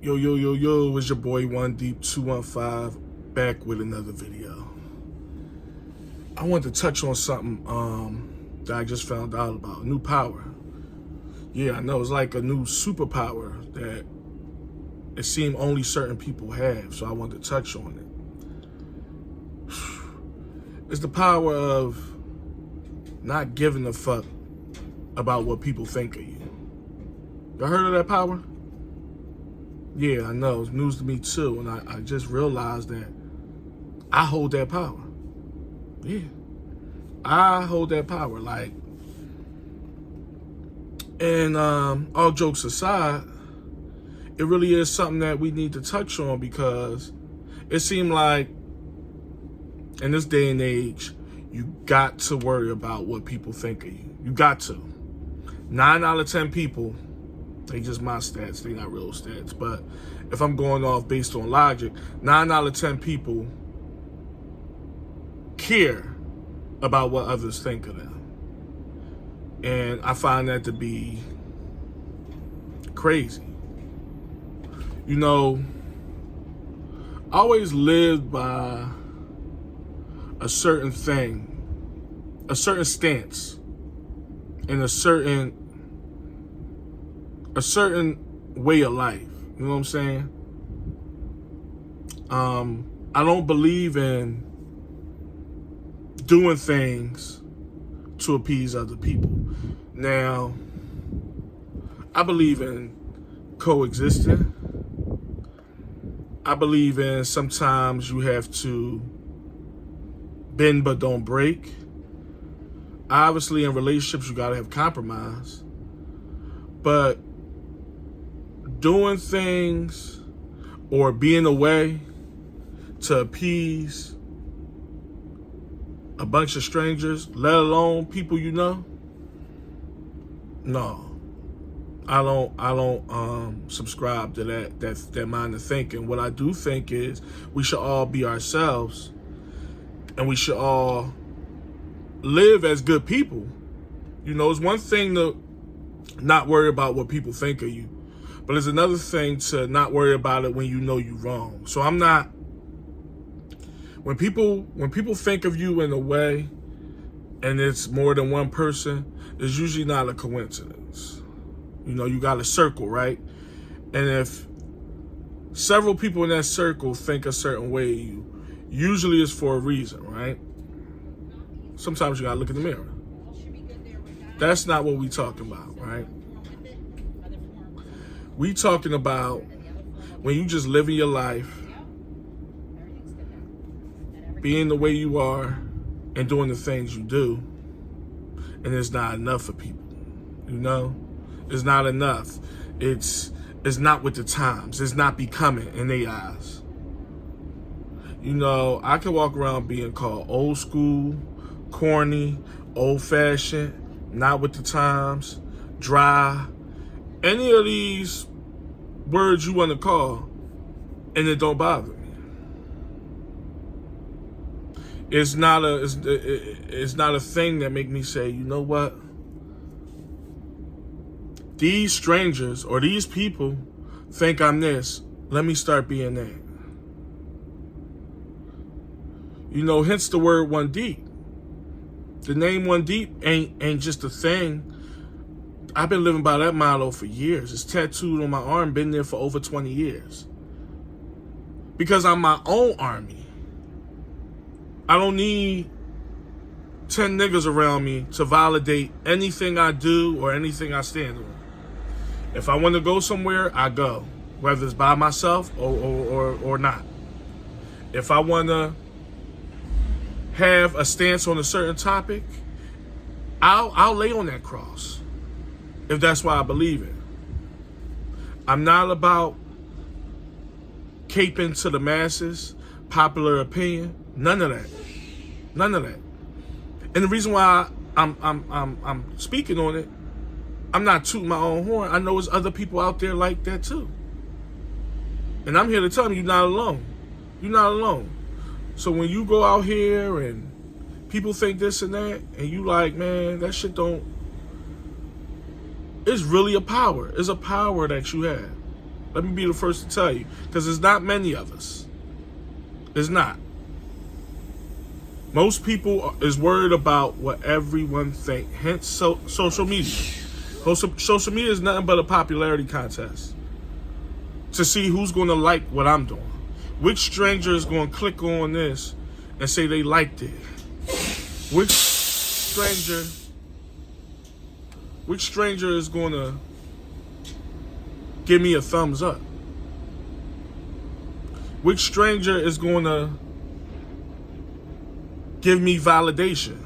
Yo, yo, yo, yo, it's your boy One Deep 215 back with another video. I wanted to touch on something that I just found out about. New power. Yeah, I know, it's like a new superpower that it seemed only certain people have, so I wanted to touch on it. It's the power of not giving a fuck about what people think of you. Y'all heard of that power? Yeah, I know. It's news to me too. And I just realized that I hold that power. Yeah. I hold that power. Like, and all jokes aside, it really is something that we need to touch on because it seemed like in this day and age, you got to worry about what people think of you. You got to. 9 out of 10 people, they just my stats, they not real stats. But if I'm going off based on logic, 9 out of 10 people care about what others think of them. And I find that to be crazy. You know, I always lived by a certain thing, a certain stance, and a certain way of life. You know what I'm saying? I don't believe in doing things to appease other people. Now, I believe in coexisting. I believe in sometimes you have to bend but don't break. Obviously, in relationships, you gotta have compromise. But doing things or being away to appease a bunch of strangers, let alone people you know, no. I don't subscribe to that mind of thinking. What I do think is we should all be ourselves and we should all live as good people. You know, it's one thing to not worry about what people think of you, but it's another thing to not worry about it when you know you're wrong. So I'm not, when people think of you in a way and it's more than one person, it's usually not a coincidence. You know, you got a circle, right? And if several people in that circle think a certain way of you, usually it's for a reason, right? Sometimes you gotta look in the mirror. That's not what we talking about, right? We talking about when you just living your life, being the way you are, and doing the things you do, and it's not enough for people, you know? It's not enough. It's not with the times. It's not becoming in their eyes. You know, I can walk around being called old school, corny, old-fashioned, not with the times, dry, any of these words you want to call, and it don't bother me. It's not a thing that make me say, you know what? These strangers or these people think I'm this. Let me start being that. You know, hence the word One Deep. The name One Deep ain't just a thing. I've been living by that motto for years. It's tattooed on my arm, been there for over 20 years. Because I'm my own army. I don't need 10 niggas around me to validate anything I do or anything I stand on. If I want to go somewhere, I go, whether it's by myself or not. If I want to have a stance on a certain topic, I'll lay on that cross, if that's what I believe in. I'm not about caping to the masses, popular opinion, none of that. None of that. And the reason why I'm speaking on it, I'm not tooting my own horn. I know there's other people out there like that too. And I'm here to tell you, you're not alone. You're not alone. So when you go out here and people think this and that, and you like, man, that shit don't, it's really a power. It's a power that you have. Let me be the first to tell you. Because there's not many of us. There's not. Most people is worried about what everyone think. Hence, social media. Social media is nothing but a popularity contest to see who's going to like what I'm doing. Which stranger is going to click on this and say they liked it? Which stranger is going to give me a thumbs up? Which stranger is going to give me validation?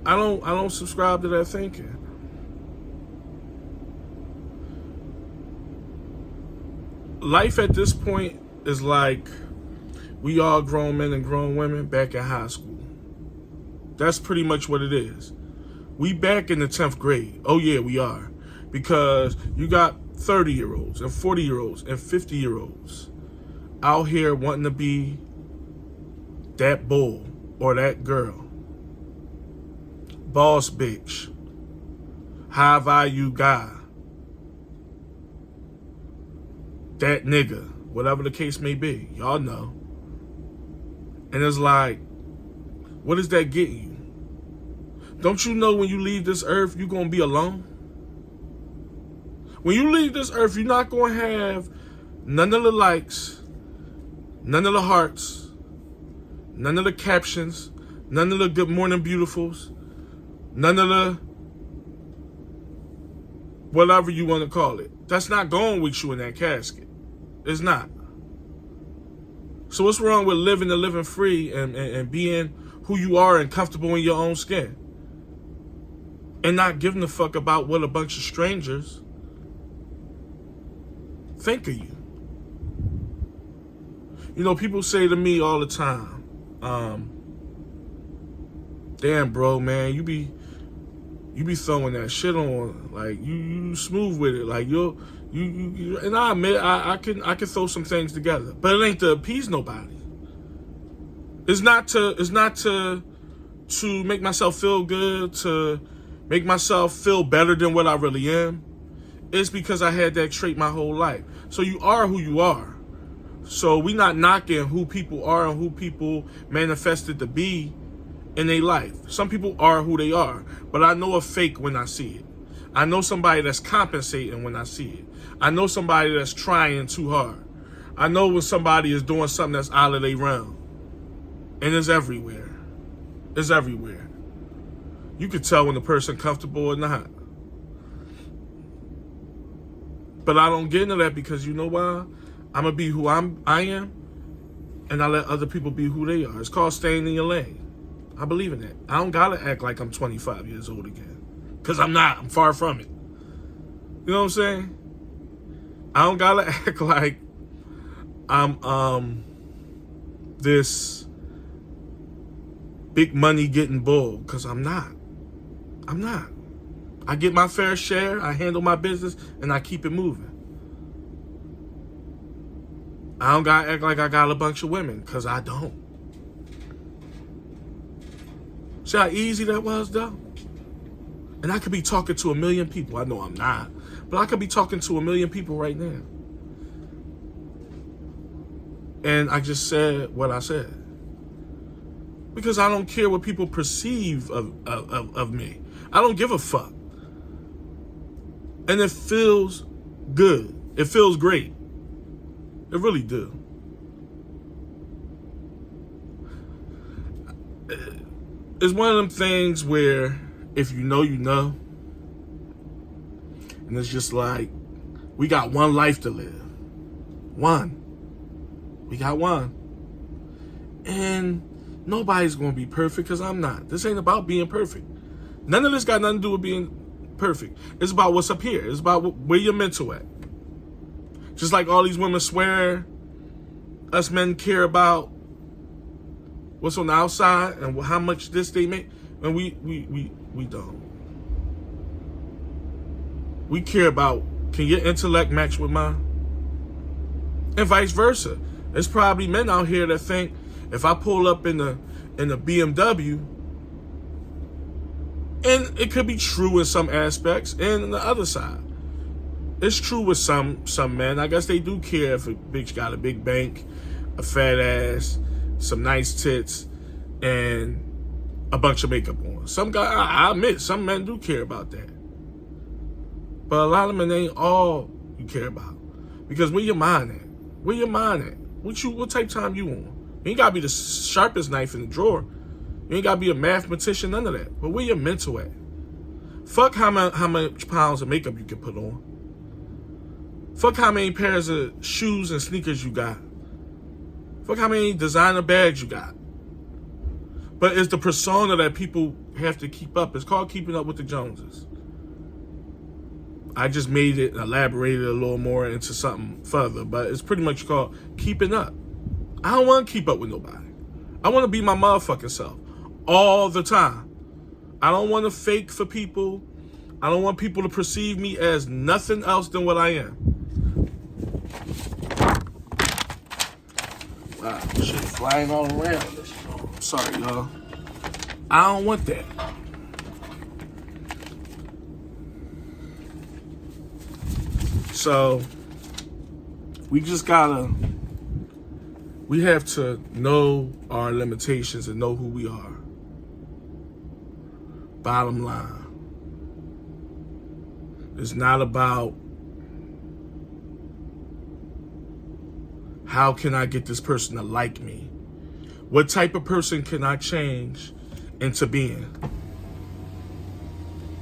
I don't subscribe to that thinking. Life at this point is like we all grown men and grown women back in high school. That's pretty much what it is. We back in the 10th grade. Oh yeah, we are. Because you got 30-year-olds and 40-year-olds and 50-year-olds out here wanting to be that bull or that girl. Boss bitch. High value guy. That nigga. Whatever the case may be. Y'all know. And it's like, what does that get you? Don't you know when you leave this earth, you're going to be alone? When you leave this earth, you're not going to have none of the likes, none of the hearts, none of the captions, none of the good morning beautifuls, none of the whatever you want to call it. That's not going with you in that casket. It's not. So what's wrong with living and living free and being who you are and comfortable in your own skin? And not giving a fuck about what a bunch of strangers think of you. You know, people say to me all the time, damn, bro, man, you be throwing that shit on, like you smooth with it, like you and I admit I can throw some things together, but it ain't to appease nobody. It's not to make myself feel good, to make myself feel better than what I really am. It's because I had that trait my whole life. So you are who you are. So we not knocking who people are and who people manifested to be in their life. Some people are who they are, but I know a fake when I see it. I know somebody that's compensating when I see it. I know somebody that's trying too hard. I know when somebody is doing something that's out of their realm. And it's everywhere. It's everywhere. You can tell when the person comfortable or not. But I don't get into that because you know why? I'm going to be who I am, and I let other people be who they are. It's called staying in your lane. I believe in that. I don't got to act like I'm 25 years old again. Because I'm not. I'm far from it. You know what I'm saying? I don't got to act like I'm this big money getting bull. Because I'm not. I'm not. I get my fair share, I handle my business, and I keep it moving. I don't gotta act like I got a bunch of women, because I don't. See how easy that was, though? And I could be talking to 1 million people. I know I'm not. But I could be talking to 1 million people right now. And I just said what I said. Because I don't care what people perceive of me. I don't give a fuck. And it feels good. It feels great. It really do. It's one of them things where if you know, you know. And it's just like, we got one life to live. One. We got one. And nobody's going to be perfect because I'm not. This ain't about being perfect. None of this got nothing to do with being perfect. It's about what's up here. It's about where your mental at. Just like all these women swear us men care about what's on the outside and how much this they make, and we don't. We care about, can your intellect match with mine? And vice versa. There's probably men out here that think if I pull up in the BMW, and it could be true in some aspects, and on the other side, It's true with some men. I guess they do care if a bitch got a big bank, a fat ass, some nice tits, and a bunch of makeup on. Some guy, I admit, some men do care about that. But a lot of men ain't all you care about. Because where your mind at? Where your mind at? What type of time you on? You ain't gotta be the sharpest knife in the drawer. You ain't gotta be a mathematician, none of that. But where your mental at? Fuck how much pounds of makeup you can put on. Fuck how many pairs of shoes and sneakers you got. Fuck how many designer bags you got. But it's the persona that people have to keep up. It's called keeping up with the Joneses. I just made it, elaborated a little more into something further, but it's pretty much called keeping up. I don't want to keep up with nobody. I want to be my motherfucking self all the time. I don't want to fake for people. I don't want people to perceive me as nothing else than what I am. Wow, shit flying all around. Sorry, y'all. I don't want that. So, we have to know our limitations and know who we are. Bottom line. It's not about how can I get this person to like me? What type of person can I change into being?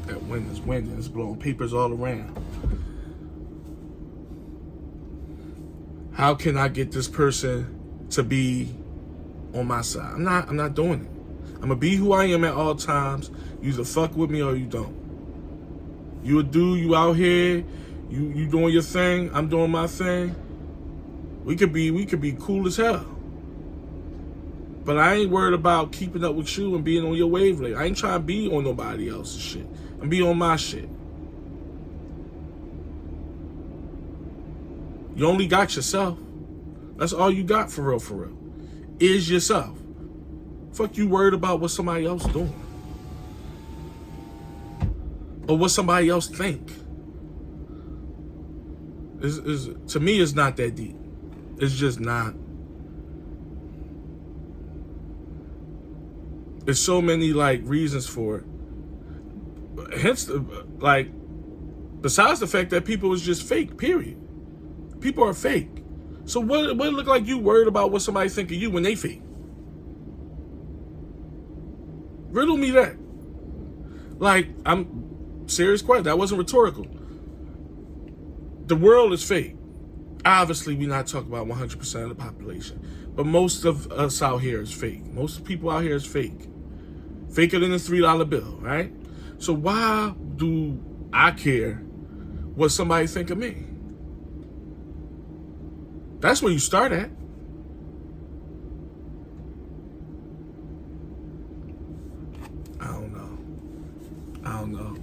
That wind is windy. It's blowing papers all around. How can I get this person to be on my side? I'm not doing it. I'm gonna be who I am at all times. You either fuck with me or you don't. You a dude, you out here, you doing your thing, I'm doing my thing. We could be cool as hell. But I ain't worried about keeping up with you and being on your wavelength. I ain't trying to be on nobody else's shit. I'm be on my shit. You only got yourself. That's all you got for real. Is yourself. Fuck you worried about what somebody else doing. Or what somebody else think. To me, it's not that deep. It's just not. There's so many reasons for it. Hence, besides the fact that people is just fake, period. People are fake. So what it look like you worried about what somebody think of you when they fake? Riddle me that. I'm serious question. That wasn't rhetorical. The world is fake. Obviously, we're not talking about 100% of the population. But most of us out here is fake. Most people out here is fake. Faker than a $3 bill, right? So why do I care what somebody think of me? That's where you start at. I don't know.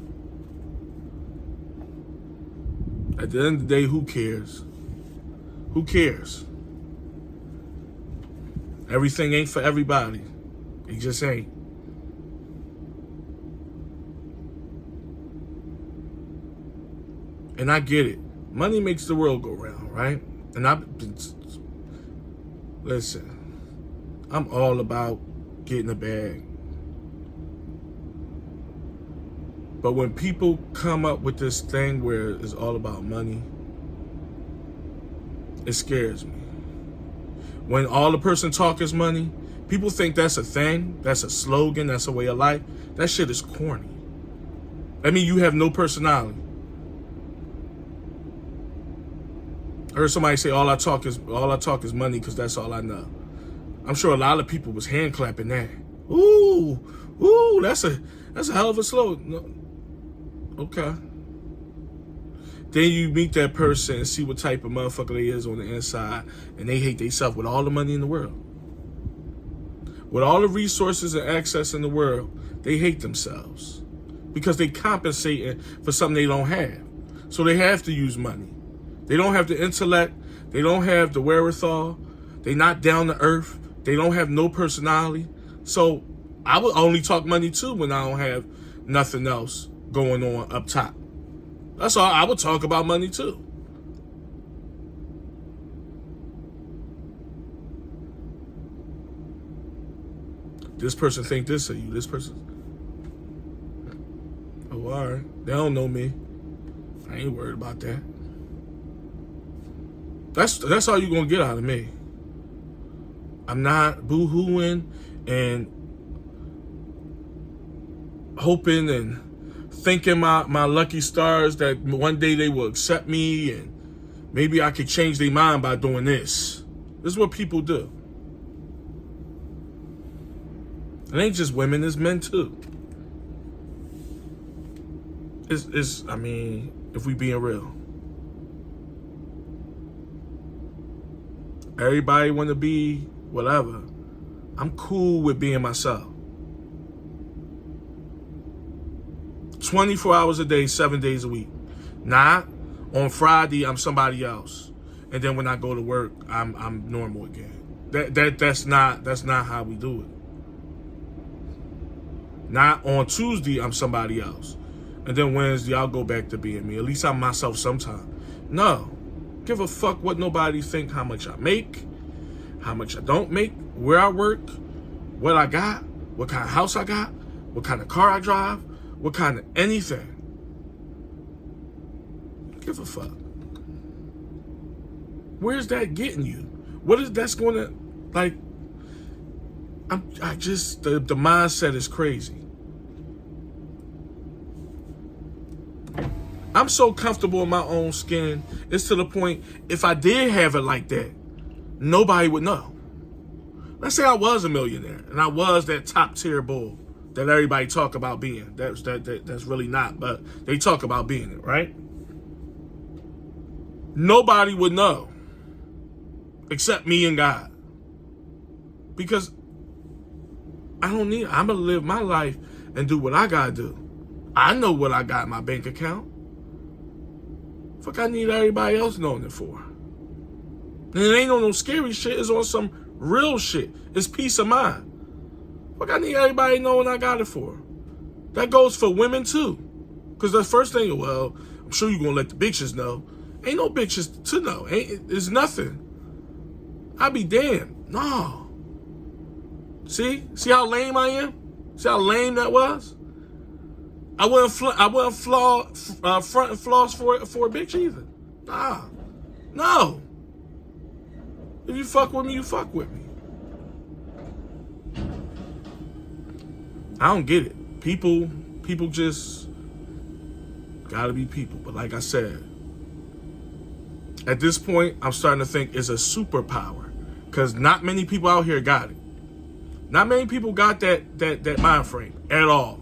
At the end of the day, who cares? Who cares? Everything ain't for everybody. It just ain't. And I get it. Money makes the world go round, right? And listen, I'm all about getting a bag. But when people come up with this thing where it's all about money, it scares me. When all the person talk is money, people think that's a thing, that's a slogan, that's a way of life. That shit is corny. I mean, you have no personality. I heard somebody say all I talk is money because that's all I know. I'm sure a lot of people was hand clapping that. Ooh, that's a hell of a slogan. No. Okay. Then you meet that person and see what type of motherfucker they is on the inside, and they hate themselves with all the money in the world. With all the resources and access in the world, they hate themselves because they compensating for something they don't have. So they have to use money. They don't have the intellect. They don't have the wherewithal. They not down to earth. They don't have no personality. So I would only talk money too when I don't have nothing else going on up top. That's all. I would talk about money too. This person think this of you. This person. Oh, all right. They don't know me. I ain't worried about that. That's all you're gonna get out of me. I'm not boo-hooing and hoping and thinking my lucky stars that one day they will accept me and maybe I could change their mind by doing this. This is what people do. It ain't just women, it's men too. I mean, if we being real. Everybody want to be whatever. I'm cool with being myself. 24 hours a day, 7 days a week. Not on Friday, I'm somebody else. And then when I go to work, I'm normal again. That's not how we do it. Not on Tuesday, I'm somebody else. And then Wednesday, I'll go back to being me. At least I'm myself sometime. No. Give a fuck what nobody think, how much I make, how much I don't make, where I work, what I got, what kind of house I got, what kind of car I drive, what kind of anything. Give a fuck. Where's that getting you? What is that's going to, like, the mindset is crazy. I'm so comfortable in my own skin. It's to the point, if I did have it like that, nobody would know. Let's say I was a millionaire and I was that top tier bull that everybody talk about being. That's really not, but they talk about being it, right? Nobody would know except me and God. Because I'm going to live my life and do what I got to do. I know what I got in my bank account. Fuck, I need everybody else knowing it for. And it ain't on no scary shit. It's on some real shit. It's peace of mind. Fuck, I need everybody knowing I got it for. That goes for women too. Because the first thing, well, I'm sure you're going to let the bitches know. Ain't no bitches to know. It's nothing. I be damned. No. See how lame I am? See how lame that was? I wouldn't front and floss for a bitch either. Nah. No. If you fuck with me, you fuck with me. I don't get it. People just gotta be people. But like I said, at this point, I'm starting to think it's a superpower. Because not many people out here got it. Not many people got that mind frame at all.